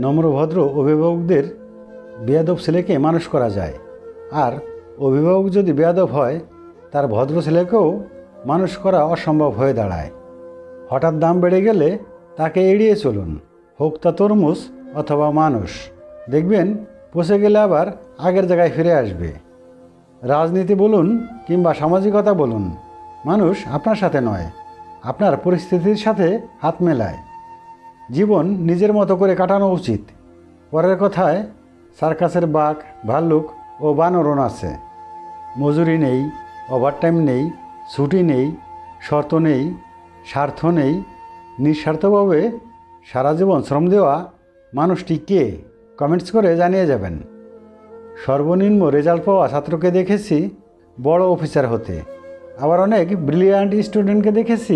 নম্রভদ্র অভিভাবকদের বেয়াদব ছেলেকে মানুষ করা যায়, আর অভিভাবক যদি বেয়াদব হয় তার ভদ্র ছেলেকেও মানুষ করা অসম্ভব হয়ে দাঁড়ায়। হঠাৎ দাম বেড়ে গেলে তাকে এড়িয়ে চলুন, হোক তা তরমুজ অথবা মানুষ। দেখবেন পচে গেলে আবার আগের জায়গায় ফিরে আসবে। রাজনীতি বলুন কিংবা সামাজিকতা বলুন, মানুষ আপনার সাথে নয়, আপনার পরিস্থিতির সাথে হাত মেলায়। জীবন নিজের মতো করে কাটানো উচিত। পরের কথায় সার্কাসের বাঘ, ভাল্লুক ও বানরও আছে। মজুরি নেই, ওভারটাইম নেই, ছুটি নেই, শর্ত নেই, স্বার্থ নেই। নিঃস্বার্থভাবে সারা জীবন শ্রম দেওয়া মানুষটি কে? কমেন্টস করে জানিয়ে যাবেন। সর্বনিম্ন রেজাল্ট পাওয়া ছাত্রকে দেখেছি বড় অফিসার হতে, আবার অনেক ব্রিলিয়ান্ট স্টুডেন্টকে দেখেছি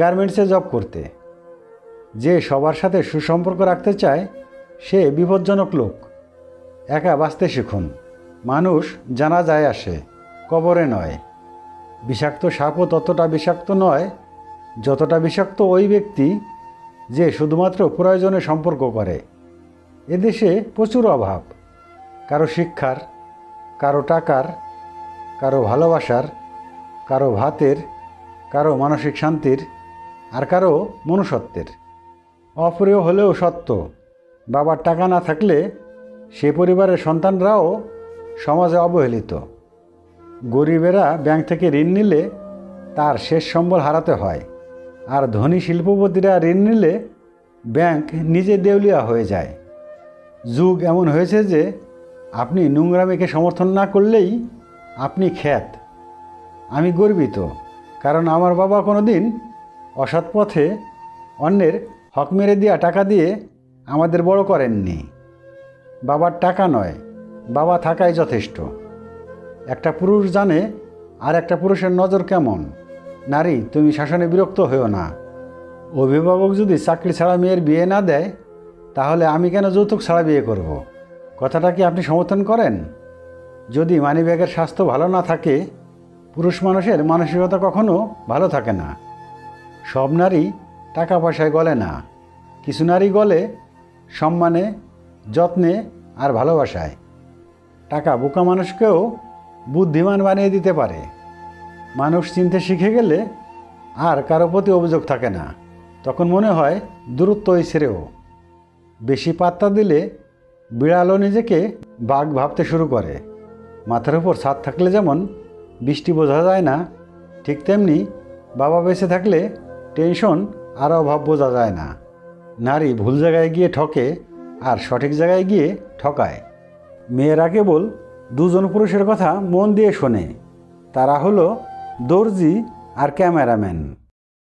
গার্মেন্টসে জব করতে। যে সবার সাথে সুসম্পর্ক রাখতে চায় সে বিপজ্জনক লোক। একা বাঁচতে শিখুন। মানুষ জানাজায় আসে, কবরে নয়। বিষাক্ত সাপও ততটা বিষাক্ত নয় যতটা বিষাক্ত ওই ব্যক্তি যে শুধুমাত্র প্রয়োজনে সম্পর্ক করে। এদেশে প্রচুর অভাব, কারো শিক্ষার, কারো টাকার, কারো ভালোবাসার, কারো ভাতের, কারো মানসিক শান্তির, আর কারো মনুষ্যত্বের। অপ্রিয় হলেও সত্য, বাবার টাকা না থাকলে সে পরিবারের সন্তানরাও সমাজে অবহেলিত। গরিবেরা ব্যাংক থেকে ঋণ নিলে তার শেষ সম্বল হারাতে হয়, আর ধনী শিল্পপতিরা ঋণ নিলে ব্যাংক নিজে দেউলিয়া হয়ে যায়। যুগ এমন হয়েছে যে আপনি নোংরামিকে সমর্থন না করলেই আপনি খ্যাত। আমি গর্বিত, কারণ আমার বাবা কোনো দিন অসৎ পথে অন্যের হক মেরে দেওয়া টাকা দিয়ে আমাদের বড় করেননি। বাবার টাকা নয়, বাবা থাকাই যথেষ্ট। একটা পুরুষ জানে আর একটা পুরুষের নজর কেমন। নারী, তুমি শাসনে বিরক্ত হয়েও না। অভিভাবক যদি চাকরি ছাড়া মেয়ের বিয়ে না দেয়, তাহলে আমি কেন যৌতুক ছাড়া বিয়ে করব? কথাটা কি আপনি সমর্থন করেন? যদি মানিব্যাগের স্বাস্থ্য ভালো না থাকে, পুরুষ মানুষের মানসিকতা কখনো ভালো থাকে না। সব নারী টাকা পয়সায় গলে না, কিছু নারী গলে সম্মানে, যত্নে আর ভালোবাসায়। টাকা বোকা মানুষকেও বুদ্ধিমান বানিয়ে দিতে পারে। মানুষ চিনতে শিখে গেলে আর কারো প্রতি অভিযোগ থাকে না, তখন মনে হয় দূরত্বই ছেড়েও। বেশি পাত্তা দিলে বিড়ালও নিজেকে বাঘ ভাবতে শুরু করে। মাথার উপর ছাদ থাকলে যেমন বৃষ্টি বোঝা যায় না, ঠিক তেমনি বাবা বেঁচে থাকলে টেনশন আর অভাব বোঝা যায় না। নারী ভুল জায়গায় গিয়ে ঠকে আর সঠিক জায়গায় গিয়ে ঠকায়। মেয়েরা কেবল দুজন পুরুষের কথা মন দিয়ে শোনে, তারা হলো দর্জি আর ক্যামেরাম্যান।